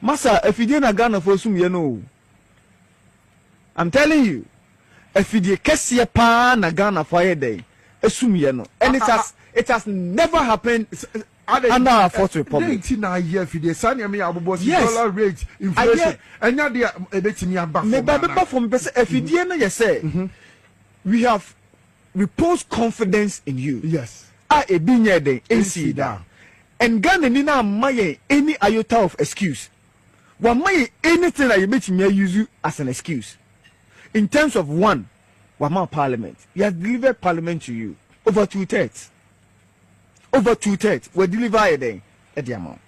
Masa, if you didn't Ghana for some, you know. I'm telling you, if you did Kessia Pan a Ghana fire day, assume you know. And it has never happened under our fourth republic. Yes. Dollar rate, inflation. And now they are from if you didn't, you say, we have reposed confidence in you. Yes. I a binya day, AC down. And Ghana nina maye any iota of excuse. One maye anything that you make me use you as an excuse. In terms of one, Wama Parliament, he has delivered Parliament to you over 2/3. Over 2/3 we deliver a day at the amount.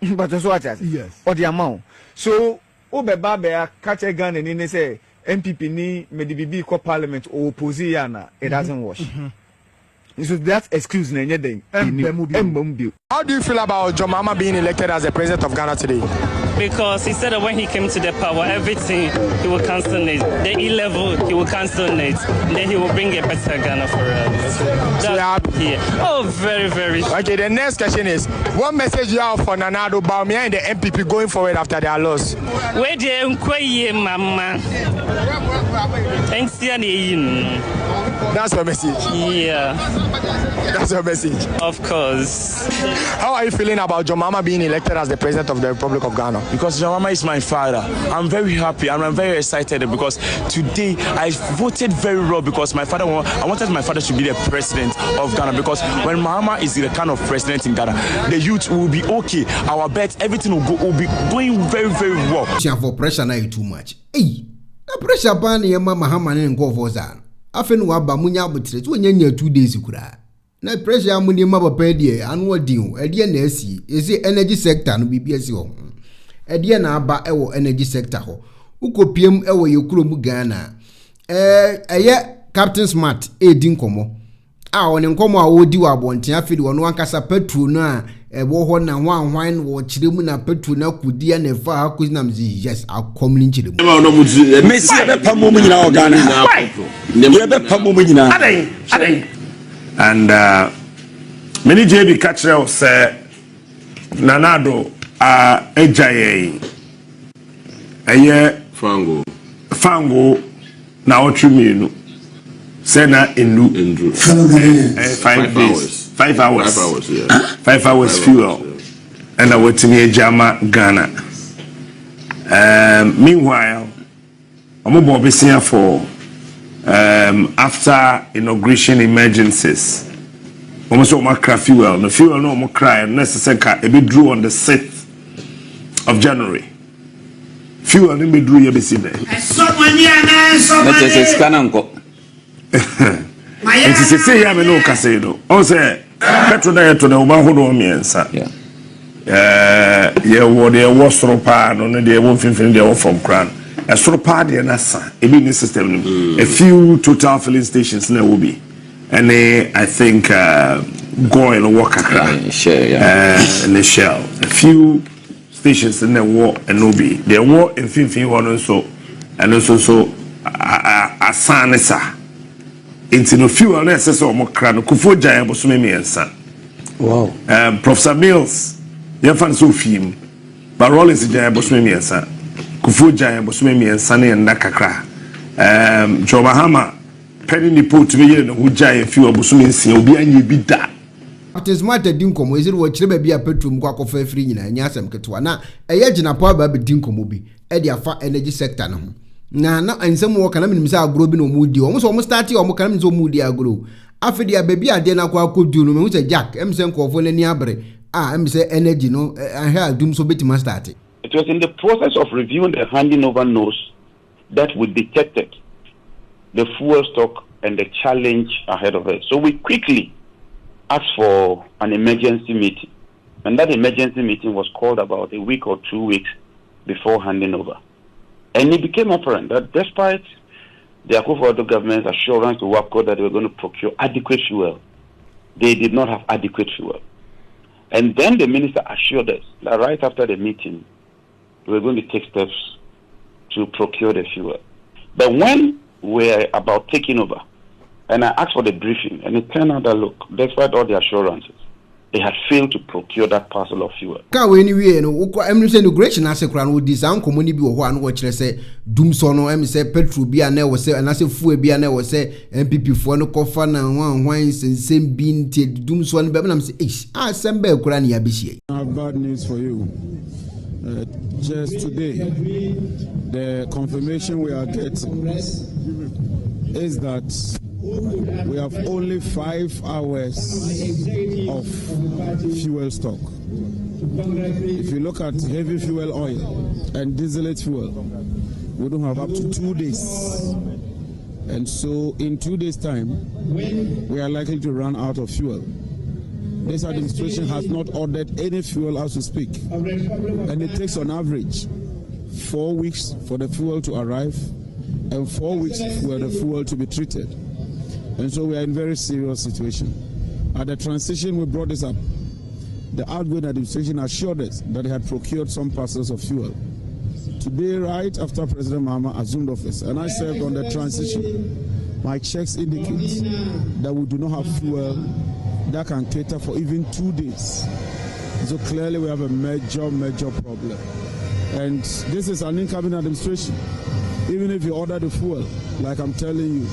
But that's what I say. Yes. Or the amount. So, Obe Babe catch a gun and in say MPP ni medibibi ko Parliament or opposition, it doesn't wash. So that's excuse na nyede. How do you feel about John Mahama being elected as the president of Ghana today? Because he said that when he came to the power, everything he will cancel it. The E-level, he will cancel it. Then he will bring a better Ghana for us. Oh, very, very. Okay, the next question is, what message you have for Nanado Baumia and the MPP going forward after their loss? Where the Mama? Thanks, That's your message? Yeah. That's your message? Of course. How are you feeling about John Mahama being elected as the president of the Republic of Ghana? Because John Mahama is my father. I'm very happy and I'm very excited because today I voted very well because I wanted my father to be the president of Ghana, because when Mahama is the kind of president in Ghana, the youth will be okay. Our bet, everything will be going very, very well. For pressure now too much. Hey, the pressure ban Mahama and go for Zan. Afen waba munya butre to nyanya 2 days kura. Na pressure amuni maba pedie anu odin e na asi ese energy sector no bibia si ho. E na aba ewo energy sector ho. Ukopiem ewo yekurom Ghana. Eye Captain Smart edin komo. A woni nkomo a odi wa bonten afidi wono ankasa petrol no a ebo ho na hwan wo kiremu na petrol na kudia na fa akuzi na mzi yes akomli kiremu. Messi be pamo mu nyina o Ghana. Ne be pamo mu nyina. And many JB catcher say Nanado ejaye eye fango na otruminu say na enu 5 days 5 hours yeah 5 hours fuel and I went to Jama Ghana. Meanwhile I'm obviously for after inauguration emergencies, almost all my fuel. The fuel no more cry necessary. It be drew on the 6th of January. Fuel no be drew you be see there. It is say ya me no kase do. O say petrol na to the woman hodo miensa. Yeah, wo de wo soro pa no ne de wo finfin de wo from crown. A sort of party and a new system. A few total filling stations there will be, and I think go and walk and the shell. A few stations in the war and no be. There were in 15 one also, and also a sanesa. Into no few unnecessary or more crown. Akufo-Addo was me and son. Wow. Professor Mills, you fan so film, but Rollins was me and son. Akufo-Addo bosome and Sunny and Nakakra. John Mahama penny the put to me who giant few bosome see obi anye bi da. It is Smart dinkomo is it what chebe bia petrol mko akofa free nyina nyasem ketwa na eye gina pa ba be dinkomo bi e dia fa energy sector no ho. Na ensem wo kana minim se agro bi no mudi o mo so mo start o mo kana minim se mudi agro. Afedi ababi ade na kwa akodu no me hu se jack emse nkofo na ni abre emse energy no ahia DUMSOR betima start. It was in the process of reviewing the handing over notes that we detected the fuel stock and the challenge ahead of it. So we quickly asked for an emergency meeting. And that emergency meeting was called about a week or 2 weeks before handing over. And it became apparent that despite the akufo-addo government's assurance to WAPCO that they were going to procure adequate fuel, they did not have adequate fuel. And then the minister assured us that right after the meeting, we're going to take steps to procure the fuel. But when we're about taking over, and I asked for the briefing, and it turned out that, look, despite all the assurances, they had failed to procure that parcel of fuel. Ka we anyway no em say inauguration asekura no di san komoni bi wo ho an wo kire say DUMSOR no em say petrol bi an e wo say na say fuel bi an e wo say NPP fo no kofa na hwan sensem bi ntie DUMSOR no be na say asem ba ekura na ya be hie. I have bad news for you. Just today, the confirmation we are getting is that we have only 5 hours of fuel stock. If you look at heavy fuel oil and distillate fuel, we don't have up to 2 days. And so in 2 days' time, we are likely to run out of fuel. This administration has not ordered any fuel as we speak. And it takes on average 4 weeks for the fuel to arrive and 4 weeks for the fuel to be treated. And so we are in a very serious situation. At the transition, we brought this up. The outgoing administration assured us that they had procured some parcels of fuel. Today, right after President Mahama assumed office, and I served on the transition, my checks indicate that we do not have fuel that can cater for even 2 days. So clearly we have a major problem. And this is an incoming administration. Even if you order the fuel, like I'm telling you,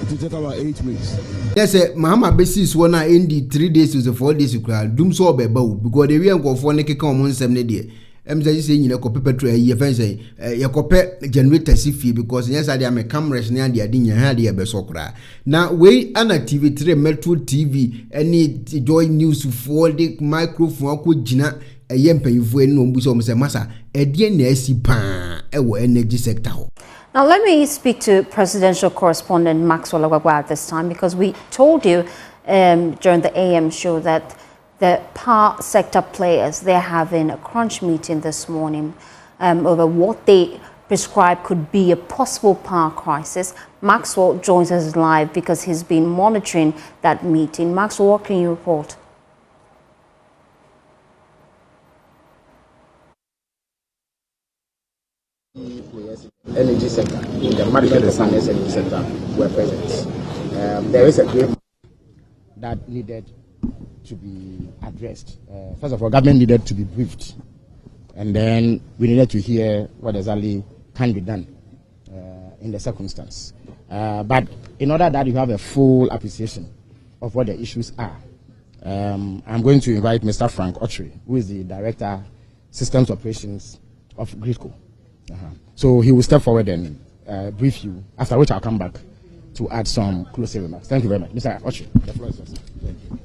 it will take about 8 weeks. Yes, Mahama basis one in the 3 days to the 4 days you cry. DUMSOR be bow because the we go for neki come on 7 day. Say you know copy petrol ye fan say you copy generator sifi because yes I am cameras near the adin ya dey be so kra. Now we an TV3 Metro TV any joy news for the microphone ko gina yempanyfo enu ombu so say masa e de na asi pa e wo energy sector. Now, let me speak to presidential correspondent Maxwell Agwagwa at this time, because we told you during the AM show that the power sector players, they're having a crunch meeting this morning over what they prescribe could be a possible power crisis. Maxwell joins us live because he's been monitoring that meeting. Maxwell, what can you report? Energy sector, in the market and energy sector were present. There is a great that needed to be addressed. First of all, government needed to be briefed, and then we needed to hear what exactly can be done in the circumstance. But in order that you have a full appreciation of what the issues are, I'm going to invite Mr. Frank Otri, who is the Director, Systems Operations of GRIDCo. So he will step forward and brief you, after which I'll come back to add some closing remarks. Thank you very much. Mr. Ochi, the floor is yours. Thank you.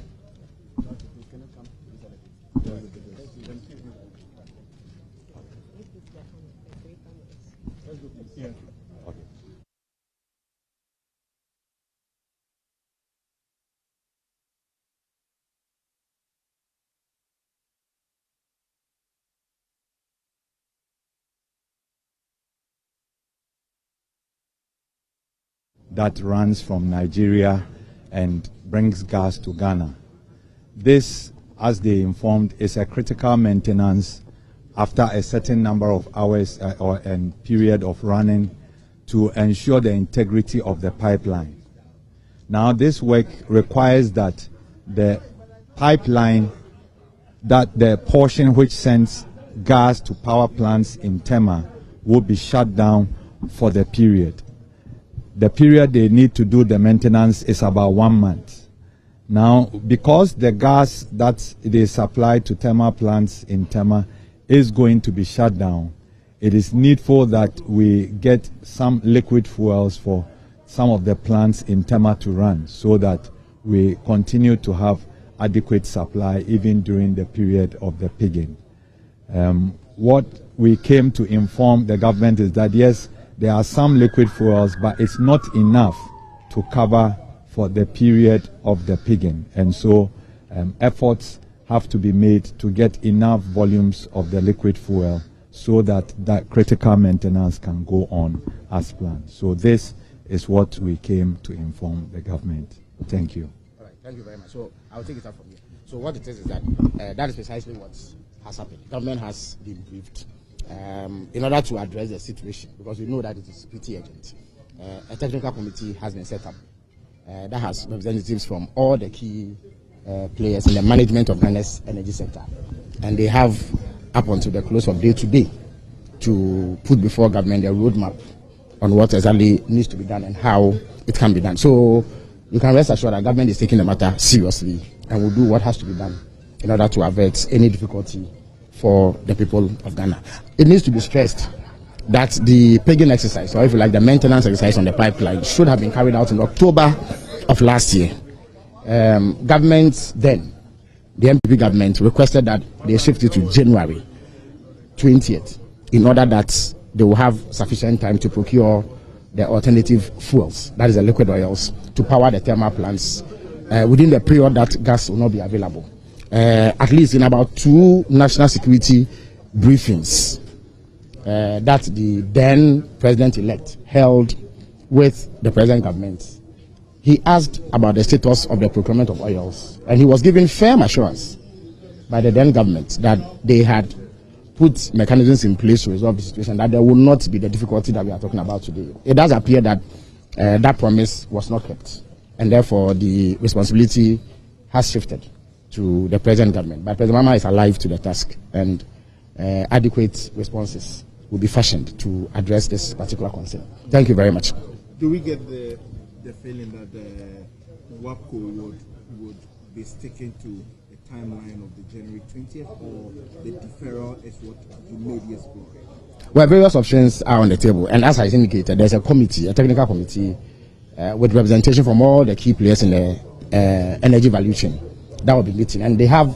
That runs from Nigeria and brings gas to Ghana. This, as they informed, is a critical maintenance after a certain number of hours and period of running to ensure the integrity of the pipeline. Now, this work requires that the pipeline, that the portion which sends gas to power plants in Tema will be shut down for the period. The period they need to do the maintenance is about 1 month. Now, because the gas that they supply to Tema plants in Tema is going to be shut down, it is needful that we get some liquid fuels for some of the plants in Tema to run so that we continue to have adequate supply even during the period of the pigging. What we came to inform the government is that yes, there are some liquid fuels, but it's not enough to cover for the period of the pigging. And so efforts have to be made to get enough volumes of the liquid fuel so that that critical maintenance can go on as planned. So this is what we came to inform the government. Thank you. All right, thank you very much. So I'll take it up from here. So what it is that that is precisely what has happened. The government has been briefed in order to address the situation, because we know that it is pretty urgent. A technical committee has been set up that has representatives from all the key players in the management of Ghana's energy sector. And they have, up until the close of day today, to put before government a roadmap on what exactly needs to be done and how it can be done. So you can rest assured that government is taking the matter seriously and will do what has to be done in order to avert any difficulty for the people of Ghana. It needs to be stressed that the pegging exercise, or if you like, the maintenance exercise on the pipeline, should have been carried out in October of last year. Government then, the NPP government, requested that they shift it to January 20th in order that they will have sufficient time to procure the alternative fuels, that is the liquid oils, to power the thermal plants within the period that gas will not be available. At least in about 2 national security briefings that the then president-elect held with the present government, he asked about the status of the procurement of oils, and he was given firm assurance by the then government that they had put mechanisms in place to resolve the situation, that there will not be the difficulty that we are talking about today. It does appear that that promise was not kept, and therefore the responsibility has shifted to the present government. But President Mahama is alive to the task, and adequate responses will be fashioned to address this particular concern. Thank you very much. Do we get the feeling that the WAPCO would be sticking to the timeline of the January 20th, or the deferral is what you may be exploring? Well, various options are on the table, and as I indicated, there's a committee, a technical committee, with representation from all the key players in the energy value chain that will be meeting, and they have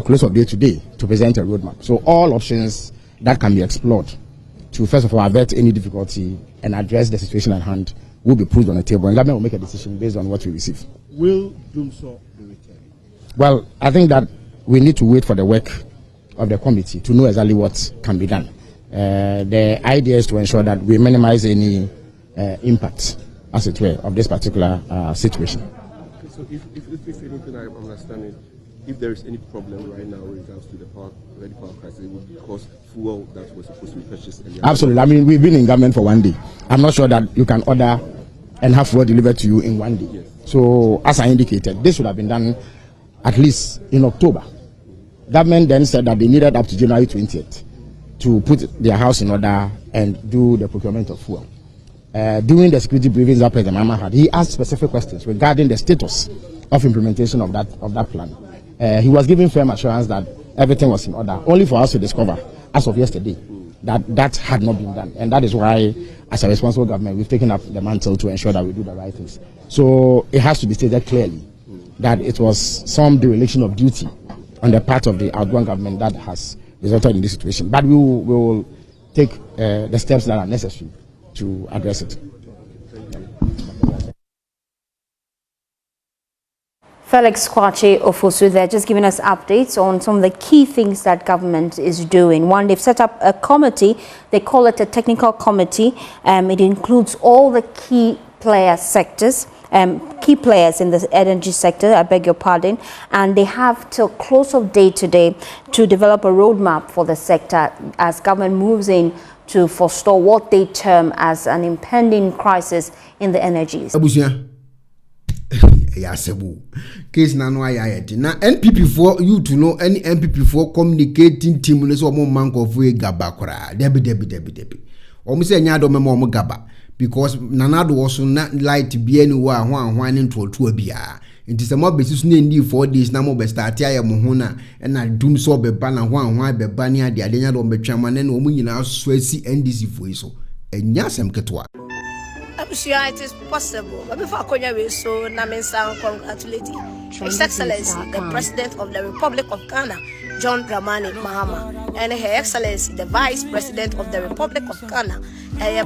close of day today to present a roadmap. So all options that can be explored to, first of all, avert any difficulty and address the situation at hand will be put on the table, and government will make a decision based on what we receive. Will DUMSOR be returning? Well, I think that we need to wait for the work of the committee to know exactly what can be done. The idea is to ensure that we minimize any impact, as it were, of this particular situation. Okay, so if anything I'm understanding, if there is any problem right now with regards to the power crisis, it would cause fuel that was supposed to be purchased earlier. Absolutely. I mean, we've been in government for 1 day. I'm not sure that you can order and have fuel delivered to you in 1 day. Yes. So, as I indicated, this should have been done at least in October. Government then said that they needed up to January 20th to put their house in order and do the procurement of fuel. During the security briefings that President Mahama had, he asked specific questions regarding the status of implementation of that plan. He was given firm assurance that everything was in order, only for us to discover, as of yesterday, that had not been done. And that is why, as a responsible government, we've taken up the mantle to ensure that we do the right things. So it has to be stated clearly that it was some dereliction of duty on the part of the outgoing government that has resulted in this situation. But we will take the steps that are necessary to address it. Felix Kwache Ofosu there, just giving us updates on some of the key things that government is doing. One, they've set up a committee. They call it a technical committee. It includes all the key player sectors, key players in the energy sector, I beg your pardon, and they have till close of day today to develop a roadmap for the sector as government moves in to forestall what they term as an impending crisis in the energies. Yasebu case na no ayayeti na NPP for you to know any NPP for communicating team so mo manko fu gaba kora debi omo se nya do memo omo gaba because nanado was na light bi ani wa ho ne ntoto bia nti se mo besis na ndi 4 days na mo be start aye mo ho na na DUMSOR be ba na ho be ba ne ade nya do betwa ne omo nyina so asi NDC fo so enya sem ketwa. I'm sure it is possible. But before I will so congratulate His Excellency, the President of the Republic of Ghana, John Dramani Mahama, and Her Excellency, the Vice President of the Republic of Ghana,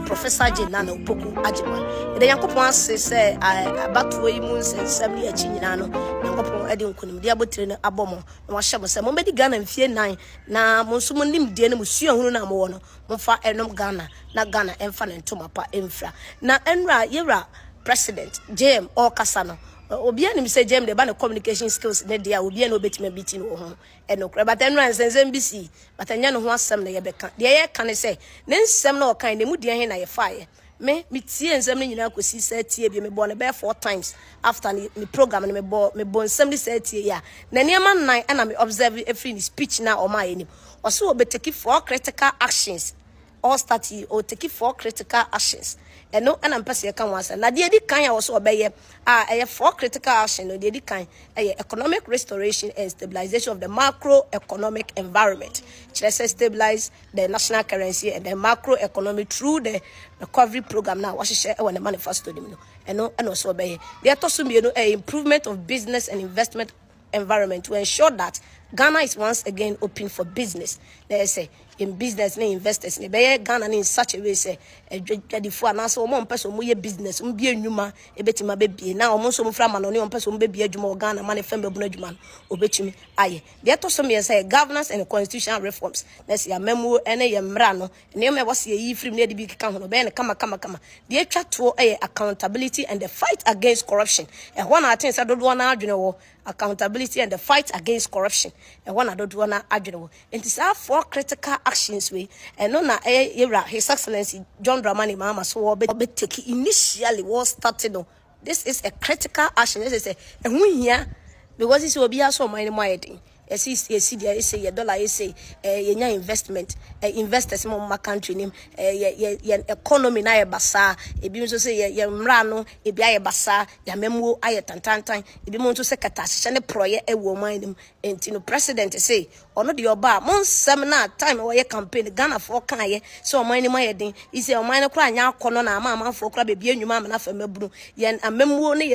Professor Jenano Poku Ajiman. The young couple says, about 2 months and 70 a chinano, Yanko Edin Kunim, the Abutin Abomo, and Washam, some Momedi Ghana and Fear 9, now Monsumundim Dena Monsieur Hunamono, Monfa Enom Ghana, na Ghana, and Fan and Tomapa Infra. Na Enra, Yera, President, Jem or Casano. Obianim say Jem the ban communication skills ne dia obi na obetime bitin wo ho enokra but enra nsense mbisi but anya no ho asem na ye beka de ye kan say ne nsem na o kan ne mu dia he na ye fae me tie nsɛm no nyinaa kɔsi sɛ tie bi me bɔ ne bɛɛ 4 times after me program no me bɔ nsɛm no sɛ tie ya na nneɛma nnan ɛna me observe every speech na ɔma yɛ nim ɔso obeteki 4 critical actions all start or take 4 critical actions and no and I'm passing can once na the kind I also obey 4 critical action no the kind economic restoration and stabilization of the macroeconomic environment let's stabilize the national currency and the macroeconomy through the recovery program now what share when the manifesto them and no and also obey there to be improvement of business and investment environment to ensure that Ghana is once again open for business. They say in business, and investors, in Ghana in such a way say for now so one person we business, be a numa, a bit my baby. Now almost some from an onion person baby a jumo Ghana, money family bunajman, obetumi. Aye. There to some say governance and constitutional reforms. Let's see a memo and a mrano, name was ye free near the big count of kama. The chat to accountability and the fight against corruption. And one of things I don't want to accountability and the fight against corruption. And one I don't want to argue. And it's our 4 critical actions we and no na His Excellency John Dramani Mahama so be take initially was started on. This is a critical action. This is a we here because this will be also my thing. See there is a dollar is a investment investors in my country name economy na basa ebi nso say ye mra no ebi aye basa ya memo aye tantantan ebi mo nso say katashe ne proye e wo man nim enti no president say ono de oba mon sem na time we campaign Ghana for kan ye so man nim aye den ise o man kura anya akono na ama for kura bebi enwuma na fa maburu ye amemo ne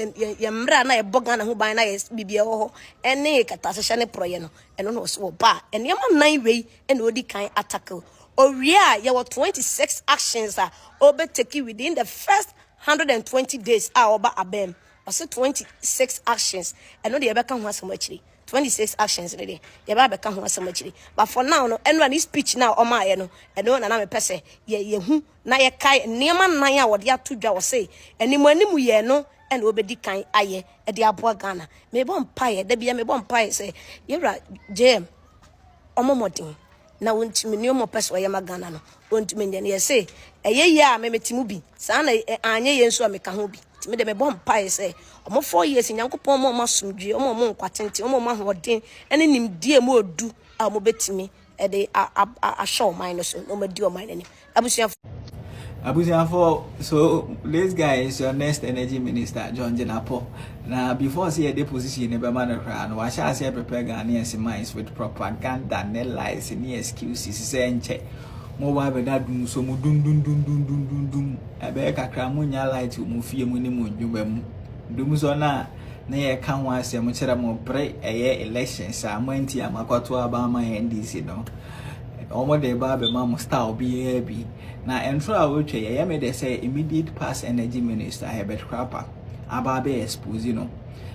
ye mra na ye boga na ho ban na ye bibia ho ene katashe ne proye no and no so ba and yama 9 way and odi kan attack oria ye were 26 actions are overtake within the first 120 days oba abem I said 26 actions and no dey be kan ho asomachiri 26 actions ready ye ba be kan ho asomachiri but for now no and this speech now o ma ye no and no na me pese ye hu na ye kai niam nan a wode atodwa wo say animu ye no and obedi kan aye e de aboa Ghana me bon pae da bia me bon pae say yewra jam omomodin na wontimi ne omo pese ye ma Ghana no wontimi nye ne say eye ye a me metimu bi sa na anye ye nso me ka ho bi me de me bon pae say omo 4 years nyankopon mo masomdwe omo nkwatente omo mahodin ene nimdie mo odu a omo betimi e de a show mine so no me di o mine ni Abusiafo, so this guy is your next energy minister, John Jenapo. Now, before see a deposition in the man crown, why shall I say prepare Ghanaians' minds with propaganda, no lies, any excuses, saying check. More by that doom, so dum. I beg a cramunya light to move your moon, you DUMSOR na ye can once a much more pray a year elections, I'm went to Makoto Obama and DC, no. Omo de babe mama star be na entro a woche ye me de say immediate past energy minister Herbert Crapper ababe expose no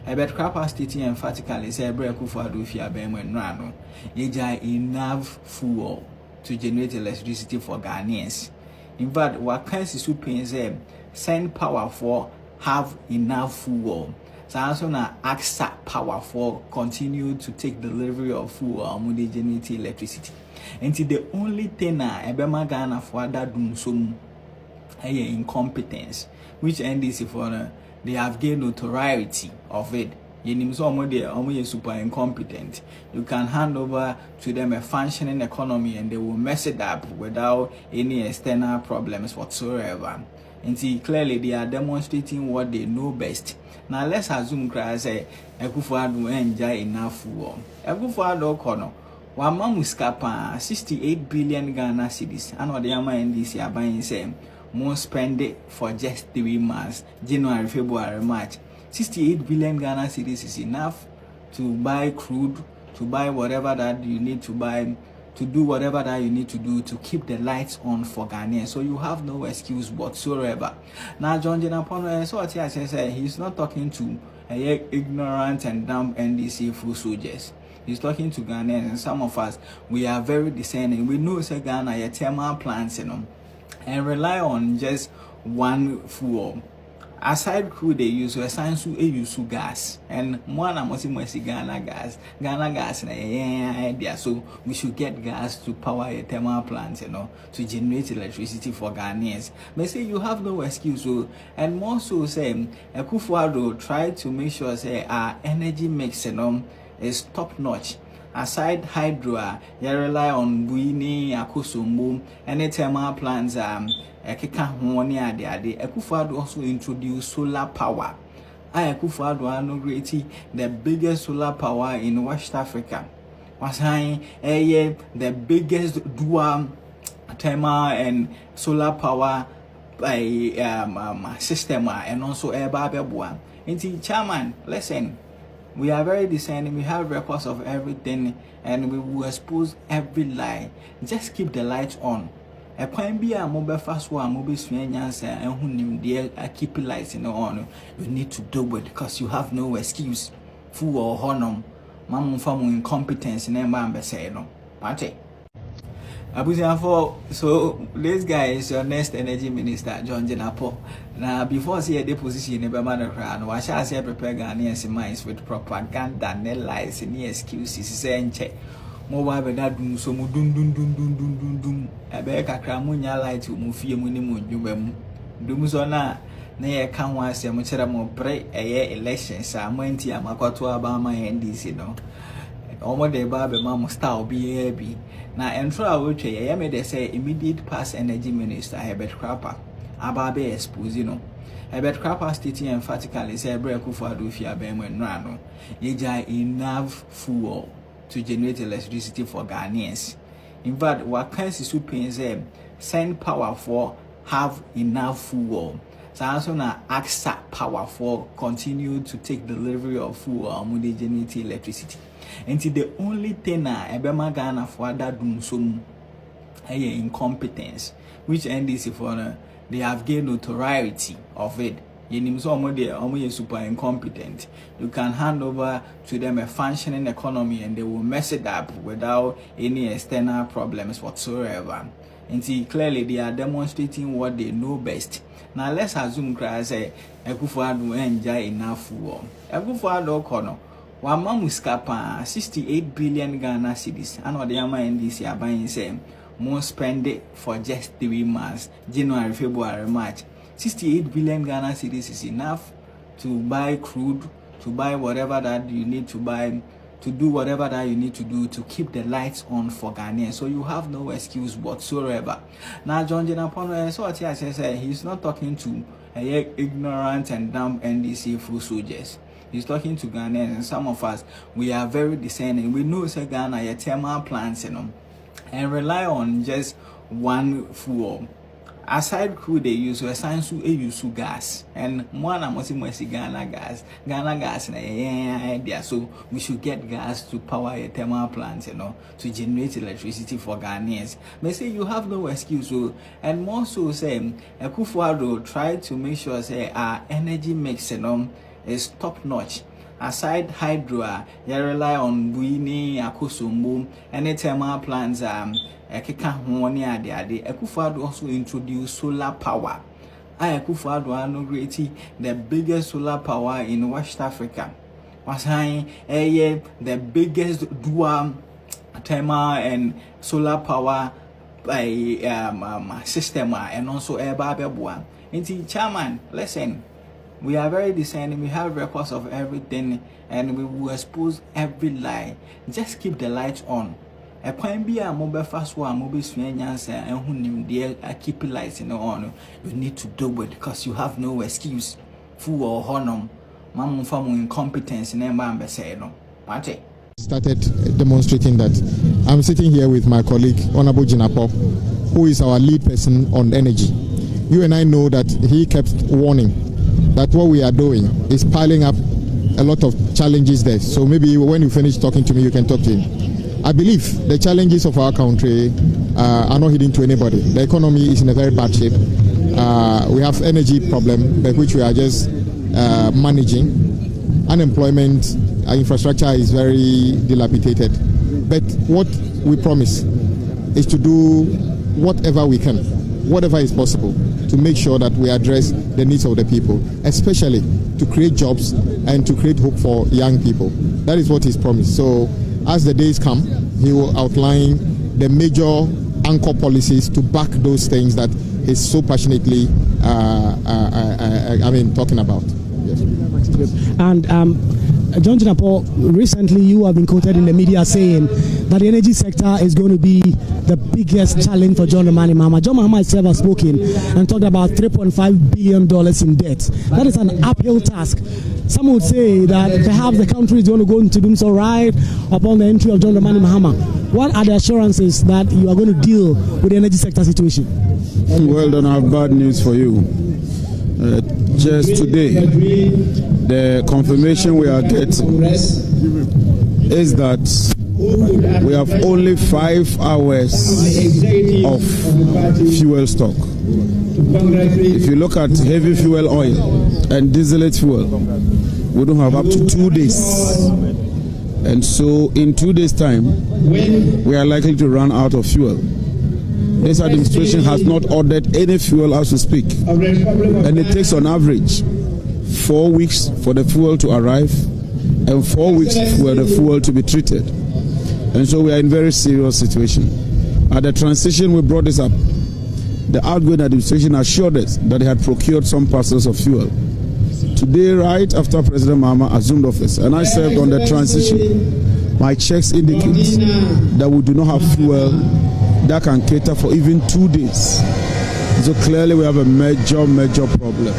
Herbert Crapper stating emphatically say akufo-addo fi abem nra no ye jai enough fuel to generate electricity for Ghanaians. In fact, what kinds of supines send power for have enough fuel. So also na AXA power for continue to take delivery of fuel and generate electricity. And the only thing na ebema Ghana for that DUMSOR incompetence, which NDC for they have gained notoriety of it. You super incompetent. You can hand over to them a functioning economy and they will mess it up without any external problems whatsoever. And see, clearly they are demonstrating what they know best. Now let's assume say akufo-addo enjoy enough fuel. akufo-addo kono wama muskapa 68 billion Ghana cedis. And what the ama NDC are buying say more spend it for just 3 months, January, February, March. 68 billion Ghana cedis is enough to buy crude, to buy whatever that you need to buy, to do whatever that you need to do to keep the lights on for Ghanaians. So you have no excuse whatsoever. Now John Jenapo, so what he said, he's not talking to ignorant and dumb NDC full soldiers. He's talking to Ghanaians, and some of us, we are very discerning. We know say Ghana your thermal plants, and rely on just one fuel. aside crude they use a science use gas and one amosi Ghana gas na idea. So we should get gas to power a thermal plants, to generate electricity for Ghanaians. They say you have no excuse. So and more so say akufo-addo try to make sure say our energy mix is top notch. Aside hydro, you rely on buini, akosombo, any thermal plants akufo-addo also introduced solar power. Akufo-addo inaugurated the biggest solar power in West Africa. Was the biggest dual thermal and solar power system and also air. Chairman, listen. We are very discerning, we have records of everything, and we will expose every lie. Just keep the lights on. A point be a mobile fast one, mobile swingers, and who name dear keep lights in the on. You need to do it because you have no excuse. Fool or honor, mamma from incompetence in ambassador. Party. So this guy is your next energy minister, John Jenapo. Now, before see a deposition in the man crown, why shall I say prepare Ghanaians minds with propaganda, no lies, any excuses, saying check. More by that doom, so dum. I beg a cramunya light to move your minimum, you DUMSOR na ye can one say much more break a year elections. I'm going to Amakoto about my NDC, no. Almost the Baby Mamma style be. Now, and through our way, I made say immediate past energy minister Herbert Crapper, Ababe Esposino. Herbert Crapper stating emphatically said, Akufo-addo fia Benwen Rano, Yeja enough fuel to generate electricity for Ghanaians. In fact, what can you send power for have enough fuel? So also na AXA power for continue to take delivery of fuel and generate electricity. And the only thing Ebema Ghana for that DUMSOR incompetence, which NDC for they have gained notoriety of it. They super incompetent. You can hand over to them a functioning economy and they will mess it up without any external problems whatsoever. And see, clearly they are demonstrating what they know best. Now let's assume say Akufo-addo enjoy enough fuel. Akufo-addo kono one man muskapa 68 billion Ghana cedis. And what the NDC are buying say more spend it for just 3 months, January, February, March. 68 billion Ghana cedis is enough to buy crude, to buy whatever that you need to buy, to do whatever that you need to do to keep the lights on for Ghanaians. So you have no excuse whatsoever. Now, John Jenapono, so what he says, he's not talking to ignorant and dumb NDC full soldiers. He's talking to Ghanaians, and some of us, we are very discerning. We know say Ghana a thermal plants, and rely on just one fuel. Aside crude they use a science use gas and one amosi Ghana gas na idea. So we should get gas to power a thermal plants, to generate electricity for Ghanaians. They say you have no excuse. So and more so say Akufo-addo try to make sure say our energy mix is top notch. Aside hydro, you rely on buini, akosombo, any thermal plants Akufo-addo also introduced solar power. Akufo-addo inaugurated the biggest solar power in West Africa. Was the biggest dual thermal and solar power system and also air. Chairman, listen. We are very discerning, we have records of everything, and we will expose every lie. Just keep the lights on. A point be a mobile fast one, mobile swingers, and who name dear keep lights in the on. You need to do it because you have no excuse. Fool or honor, mamma from incompetence in ambassador. Party. Started demonstrating that. I'm sitting here with my colleague, Honorable Jenapo, who is our lead person on energy. You and I know that he kept warning that what we are doing is piling up a lot of challenges there. So maybe when you finish talking to me, you can talk to him. I believe the challenges of our country are not hidden to anybody. The economy is in a very bad shape. We have energy problem, which we are just managing. Unemployment, infrastructure is very dilapidated. But what we promise is to do whatever we can whatever is possible to make sure that we address the needs of the people, especially to create jobs and to create hope for young people. That is what he's promised. So as the days come, he will outline the major anchor policies to back those things that he's so passionately talking about. Yes. And John Jinapo, recently you have been quoted in the media saying that the energy sector is going to be the biggest challenge for John Dramani Mahama. John Mahama himself has spoken and talked about $3.5 billion in debt. That is an uphill task. Some would say that perhaps the country is going to go into DUMSOR right upon the entry of John Dramani Mahama. What are the assurances that you are going to deal with the energy sector situation? Well done, I have bad news for you. Just today, the confirmation we are getting is that we have only 5 hours of fuel stock. If you look at heavy fuel oil and distillate fuel, we don't have up to 2 days. And so in 2 days' time, we are likely to run out of fuel. This administration has not ordered any fuel as we speak. And it takes on average 4 weeks for the fuel to arrive and 4 weeks for the fuel to be treated. And so we are in a very serious situation. At the transition, we brought this up. The outgoing administration assured us that they had procured some parcels of fuel. Today, right after President Mahama assumed office, and I served on the transition, my checks indicate that we do not have fuel that can cater for even 2 days. So clearly we have a major problem.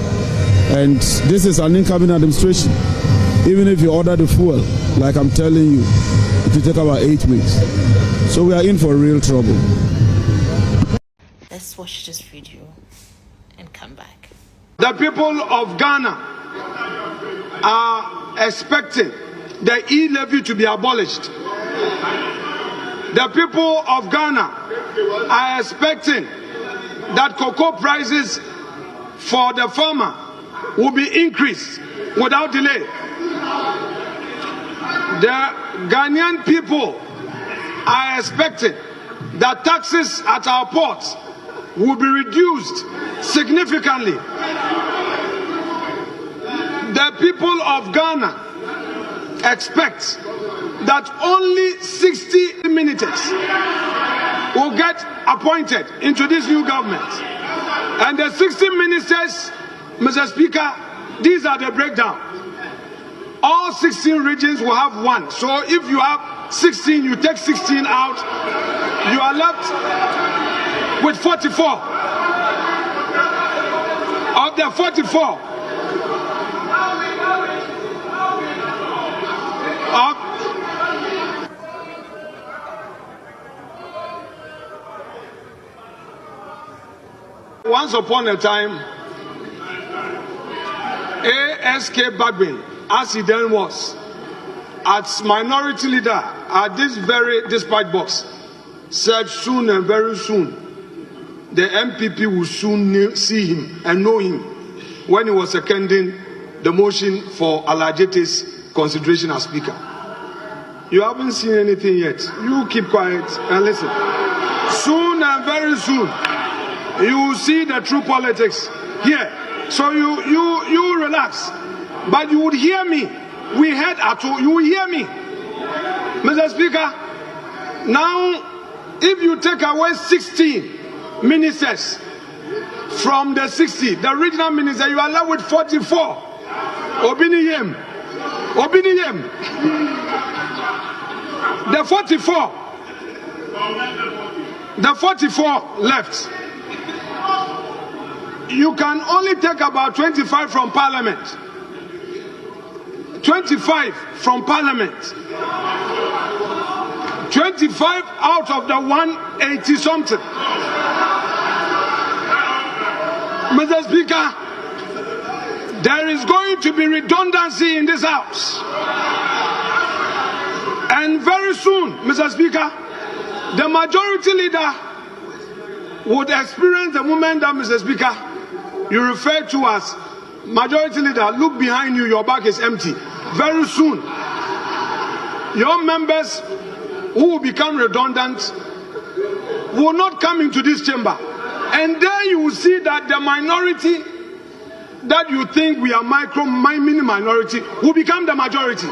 And this is an incoming administration. Even if you order the fuel, like I'm telling you, it will take about 8 weeks. So we are in for real trouble. Let's watch this video and come back. The people of Ghana are expecting the e-levy to be abolished. The people of Ghana are expecting that cocoa prices for the farmer will be increased without delay. The Ghanaian people are expecting that taxes at our ports will be reduced significantly. The people of Ghana expect that only 60 ministers will get appointed into this new government. And the 60 ministers, Mr. Speaker, these are the breakdown. All 16 regions will have 1. So if you have 16, you take 16 out, you are left with 44. Of the 44, once upon a time, ASK Bagbin, as he then was, as minority leader at this very dispatch box, said soon and very soon, the MPP will soon see him and know him when he was seconding the motion for Alajete's consideration as speaker. You haven't seen anything yet. You keep quiet and listen. Soon and very soon, you will see the true politics here. So you relax. But you would hear me. We heard at all. You will hear me. Mr. Speaker, now if you take away 16 ministers from the 60, the regional minister, you are left with 44. Obiniyem. The 44 left. You can only take about 25 from Parliament. 25 from Parliament. 25 out of the 180 something. Mr. Speaker, there is going to be redundancy in this House. And very soon, Mr. Speaker, the majority leader would experience the moment that, Mr. Speaker, you refer to as majority leader. Look behind you, your back is empty. Very soon, your members who will become redundant will not come into this chamber. And then you will see that the minority that you think we are mini minority will become the majority.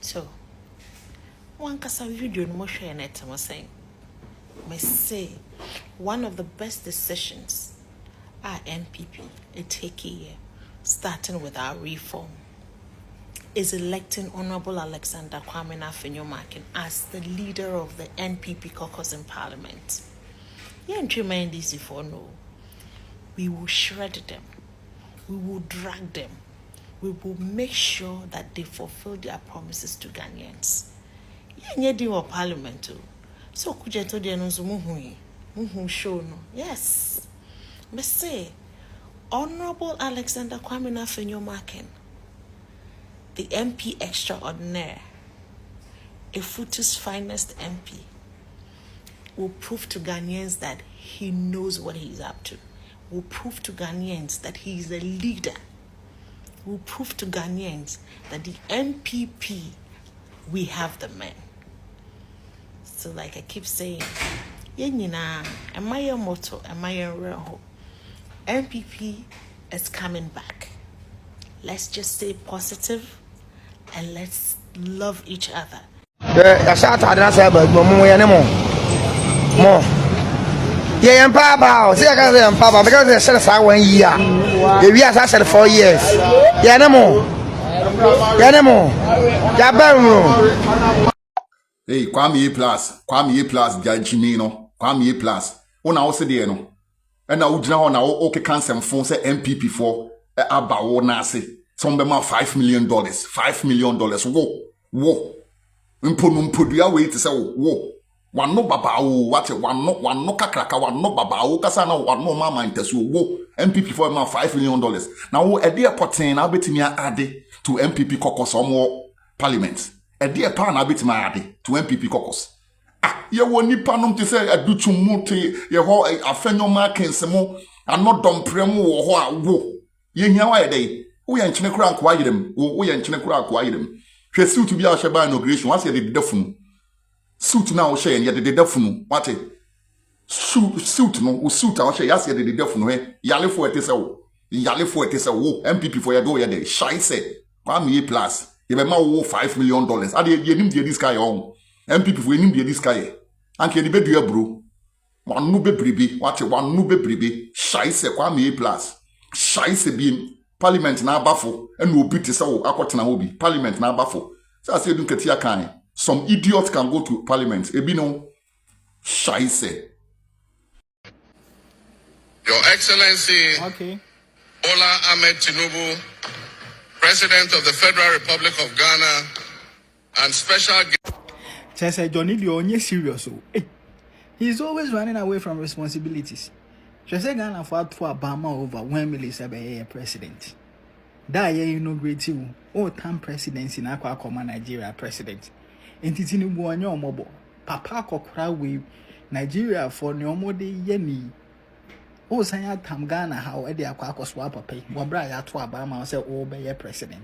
So, one kasa video no share and it was saying, may say one of the best decisions our NPP take here, starting with our reform, is electing Honorable Alexander Kwame Afenyomarkin as the leader of the NPP caucus in Parliament. You ain't remind this before, no. We will shred them. We will drag them. We will make sure that they fulfill their promises to Ghanaians. You do a Parliament too. So could you tell them show no? Yes. But say, Honorable Alexander Kwame Afenyomarkin, the MP extraordinaire, a Futu's finest MP, will prove to Ghanaians that he knows what he's up to. Will prove to Ghanaians that he is a leader. Will prove to Ghanaians that the NPP, we have the men. So like I keep saying, yenina, am I your motto, am I your real NPP is coming back. Let's just stay positive and let's love each other. I shout at us about more. Yeah, I'm Papa. See, I got them, Papa, because they said 1 year. The years I said 4 years. Yeah, no more. Yeah, no more. Yeah, hey, Kwame plus, Jajimino, Kwame plus. Ona also there no. And now now okay cancel phone say NPP for about nasi. Some be $5 million. $5 million. Whoa. Impodua wait to say whoa. One no babao, what one no kakraka, one no babao, kasana, one no mama intersu, whoa, NPP for $5 million. Now, a dear potin, I'll bet me add to NPP caucus or more parliament. A dear pan, I'll bet me add to NPP caucus. Ah, you won't need panum to say a do to multi, your whole Afenyomarkin Samo, and not dumb premo or whoa. Ye know day. We ain't chinekra quiet them, we ain't chinekra quiet them. She suit to be our Shaba inauguration, once you did the phone. Suit now share and yet the defunu. What a suit no suit our share yes the defunu yale for it is a wo MPP for your do ya day shy say Kwame plus you be ma wo $5 million and you nim the this guy on MPP for nim the this guy and can be do bro one no be bribe what one no be bribe shy say Kwame plus shy say be parliament na abafo and no pity say akotena obi parliament na abafo so say dun ketia kan. Some idiots can go to parliament. Ebino, Shaise. Your Excellency, Bola Ahmed Tinubu, President of the Federal Republic of Ghana, and special guest. Johnny Leone serious. He's always running away from responsibilities. Ghana fought for Obama over 1 million president. That year inaugurated all-time presidency in Aqua Nigeria president. Entity Buanyo Mobo, Papa Kokra we Nigeria for Neomode Yeni. Oh, Saya Tam Ghana, how Eddie Aqua swap a pay, Wabra Yatwa Bama say, oh, be a president.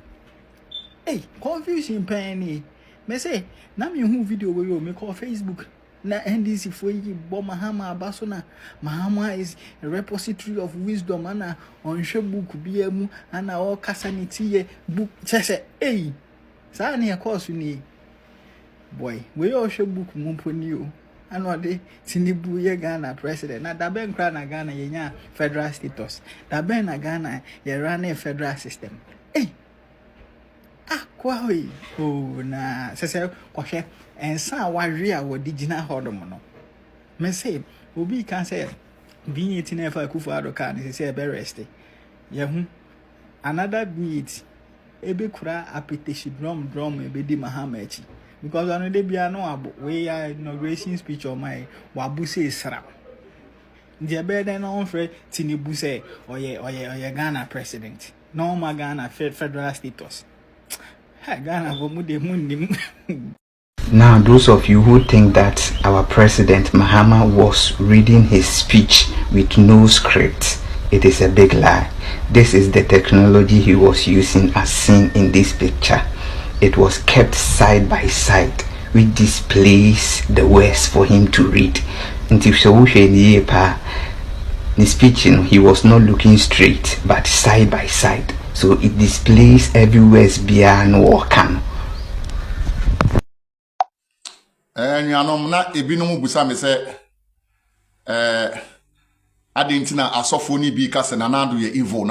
Hey, confusion penny. Me say, Nami who video will you make on Facebook. Na NDC for you, Bo Mahama Basona. Mahama is a repository of wisdom, and on show book BMU and all Casanity book. Chese, hey, Sani, of course, you need. Boy, we all show book Mumpuni. I know they Tinibu ye Ghana president. Now that Ben Krana Ghana ye federal status. That Ben Ghana ye run a federal system. Hey, kwawe. Oh na sese kwahwe ensa wahwe a wodi gina hodomono. Me say obi kan say being 18 for akufo-addo kan say be rest. Ye hu another beat ebe kura apetition drum ebe di Mahama echi. Because I know they be no we are inauguration speech of my wabuse sra. The better no for Tinubu say oye Ghana president. No ma Ghana federal status. Ghana go mude mundi. Now those of you who think that our president Mahama was reading his speech with no script, it is a big lie. This is the technology he was using as seen in this picture. It was kept side by side, which displays the words for him to read. Until so In speech, he was not looking straight, but side by side. So it displays everywhere beyond working. Nyanom na ebinom busa me se adentina asofo ni bi ka se nanado ye evil.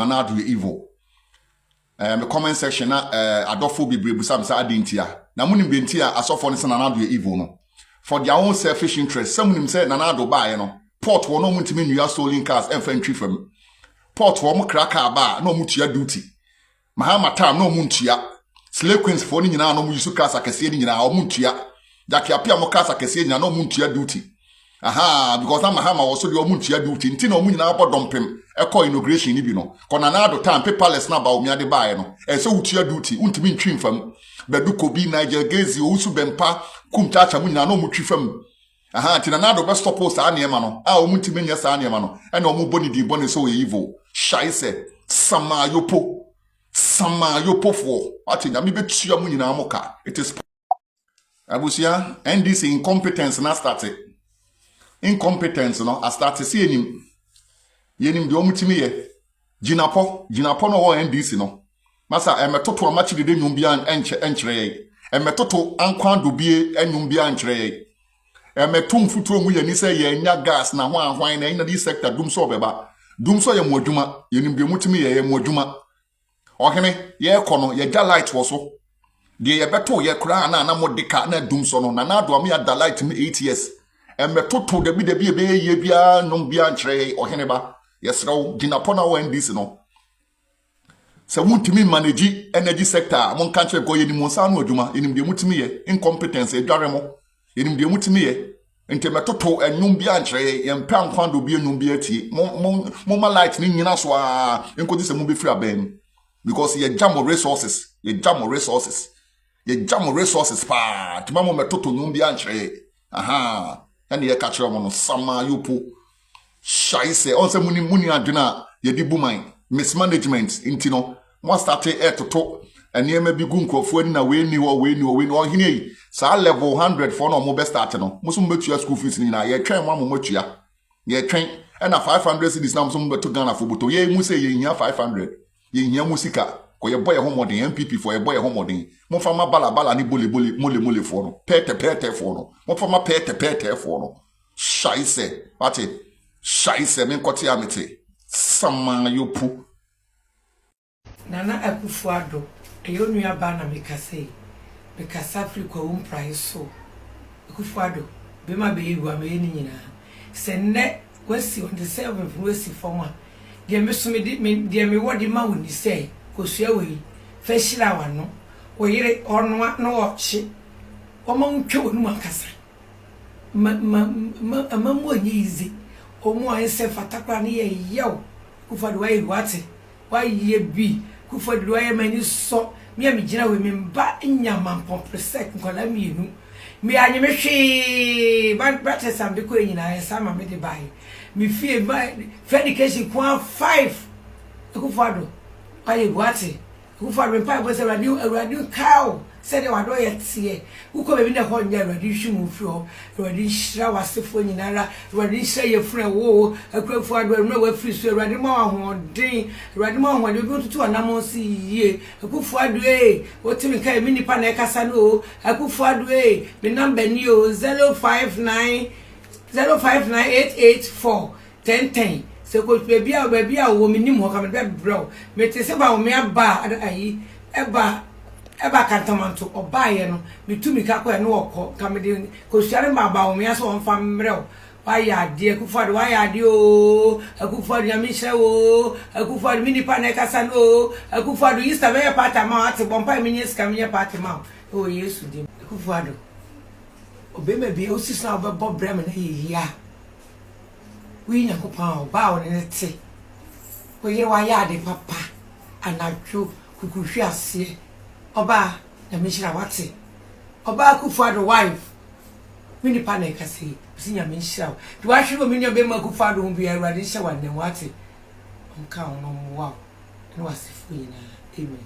Me comment section na adofo bebre busa me se adentia. Na munim bentia asofo ne se nanado ye evil no. For their own selfish interest, some munim se nanado ba ye no. Port wo no muntimi nua stolen cars enfantry fam. Port wo mo kraka ba no mutua duty. Mahama time no muntua. Slave queens for ni nyina no mu yusu cars akese ni nyina o muntua. Jackie appear more cars akese nyina no muntua duty. Aha, because na Mahama was so the muntua duty. Nti no mu nyina abo dompem. Eko inauguration ni bi no. Kona na do time paperless na ba o miade ba ye no. E so utua duty untimi ntwi fam. Beduko bi Niger Gezi usu bempa kumtacha mu nyina no mutwi fam. Aha, tina na do be stop post anema no. A o muntimi nya sa anema no. E na o mu boni di boni so evil. Shaise sama yopo for. Ati na mi betua mu nyina amoka. It is Abusia, NDC incompetence na started. Incompetence no a started see yenim de omutimi ye. Jinapo no wo NDC no. Masa emetoto amachi de nyumbia enchire ye. Emetoto ankwando bie enyumbia enchire ye. Emetum futuo mu ye ni se ye nya gas na hwan na ina di sector DUMSOR beba. DUMSOR ye mo adwuma, yenim de omutimi ye mo adwuma. Ohene ye kono ye ja light wo so. De ye beto ye kura na modika na DUMSOR no na do am ya da light me 8 years. Emetoto de bi ye bia no bia enchire ohene ba. Yesrew Jinapo na wo NDC no. Se muntimi manage energy sector mon kanche go ye ni monsa no adwuma enim de mutimi ye incompetence edware mo enim de mutimi ye ente metoto enwum bia nkyere ye mpa nkwando bia enwum bia tie mo ma light ni nyina so a enkodi se mo be free aben because ye jam resources pa tima mo metoto enwum bia nkyere aha ene ye ka kire mo no sama yopo shaise on se muni adwena ye di buman mismanagement intino mo start to enema bi gu nkrofo ani na we ni o hine yi sa level 100 for no mo be start no mo so metua school fees ni na ye twen mo motua ye twen na 500 cedis na mo so beto Ghana for boto ye mu se ye hia 500 ye hia musika ko ye boy homodin NPP for ye boy homodin mo fa ma bala ni mole for no pete for no mo fa ma pete for no shaise ati shaise men kwoti amete sama yopu Nana akufo-addo eyo nua ba na mekasa Africa price so akufo-addo be ma be yiwa me ni nyina se ne wasi on the 7th wasi forma de me so de me wodi ma woni se kosua we fa hira wa no wo yire ono no wo chi o ma ntwe wonu makasa ma mo nyizi o mo anse fatakwa ne ye yaw akufo-addo wa yiwate wa ye bi Akufo-addo wa mani so me gina we me ba nyama pompresek nkola mienu me anye me hwe ba tesam de ko nyina sama me de bai me fie ba education kwa 5 Akufo-addo aye buate Akufo-addo pa bo se radio cow said they were doing it. Who come in the whole year, radiation flow, radiation wasefo nyinara, radiation your friend wo, akufo-addo no we free so radimo ho we go to anamo si ye, akufo-addo wotimi kai mi nipa na ekasa no, akufo-addo me number ni o 0598884 1010. Se ko baby a wo minim ho ka me bro, me te se ba wo me aba ayi eba kantamanto obaye no mitumi ka kwa no okọ kamede ko suare maba o me aso onfa mmerɛ wa ya de akufo-addo wa ya de o akufo-addo ya mihre o akufo-addo mini pa na kasa no akufo-addo yista be party ma ate bompa minye ska minye party ma o yesu de akufo-addo obema bi o sisa obebo brem na yia wi nyakopa o ba o ne te o ye wa ya de papa anadwo kukuhwe ase Oba na mishira wate Oba akufo-addo wife mini pa na ekase sinya mishira do wa hwe mini obe ma akufo-addo hu bia awade hye wane wate onka ono wow na wasifo yina amen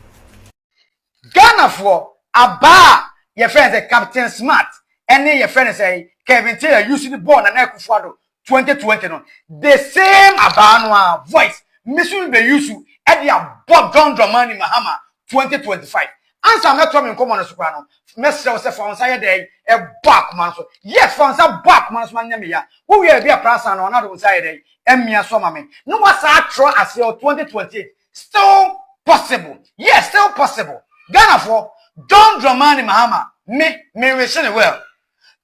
Ghana for aba your friend say Captain Smart any your friend say Kevin Taylor using the ball na akufo-addo 2020 no the same abanwa voice mission be use e dey Bob John Dramani Mahama 2025 answer me to me come on so kwa no message we say for answer dey e back man so yes for answer back man so man nyame ya wo we be a prasa no na do say dey emia so ma me no was tro as your 2028 still possible yes still possible Ghana for John Dramani Mahama me wish it well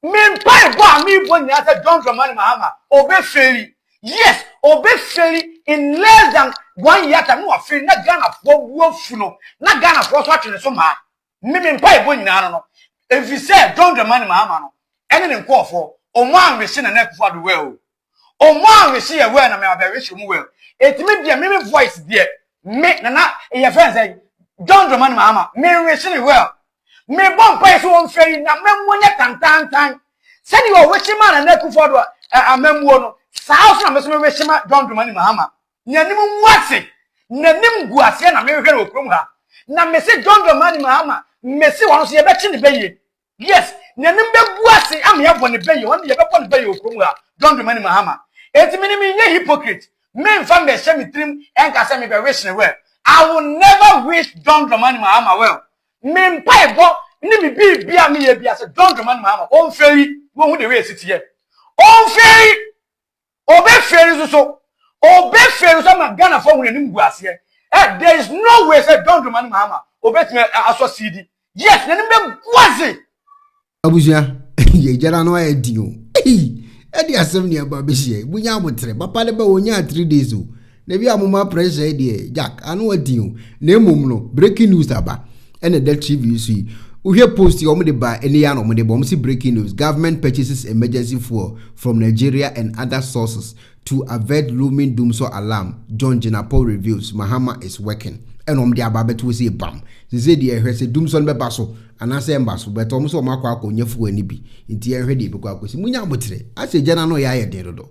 me pai bo me bo nya say John Dramani Mahama obe feri yes obe feri in less than 1 year time no aferi na Ghana for wo funo na Ghana for so atwene so ma me pai bo nyina no if you say John Dramani Mahama no ene ne nko for omo an wish na akufo-addo well omo an wish ye well na me wish mu well etimi dia me voice dia me na e friend say John Dramani Mahama me wish it well me bon pai so on feri na me monya tantantan send you wish man na akufo-addo amamwo no sao so na me so me wish ma John Dramani Mahama nyanim nwase nanim guase na me hwe no krom ha na me se John Dramani Mahama me se won so ye be chi ne beye yes nanim be guase am ye bo ne beye won ye be bo ne beye okrom ha John Dramani Mahama etimi ni me nye hypocrite me mfa me hye me trim enka se me be wish ne well I will never wish John Dramani Mahama well me mpa ebo ni me bibia me ye bia se John Dramani Mahama on feri wo hu de we sit here on feri obe feri so obe feri so ma Ghana for hu nim guase there is no way say John Dramani Mahama obe time aso CD yes nim be guase abusia ye jara no e di o e di asem ne aba be hie bunya abotre papa le ba wonya 3 days o na bi amuma pressure de Jack anu adi o na emom no breaking news aba ene that TV so uhwe post yo de ba ene ya no de bom si breaking news government purchases emergency fuel from Nigeria and other sources to avert looming DUMSOR alarm. John Jinapo reveals Mahama is working enom de aba beto se bam ze de ehwe se DUMSOR be baso anase embaso beto mo so makwa akọ nyafu ani bi nti ehwe de be kwa akosi munya abotre ase jana no ya ye de dodo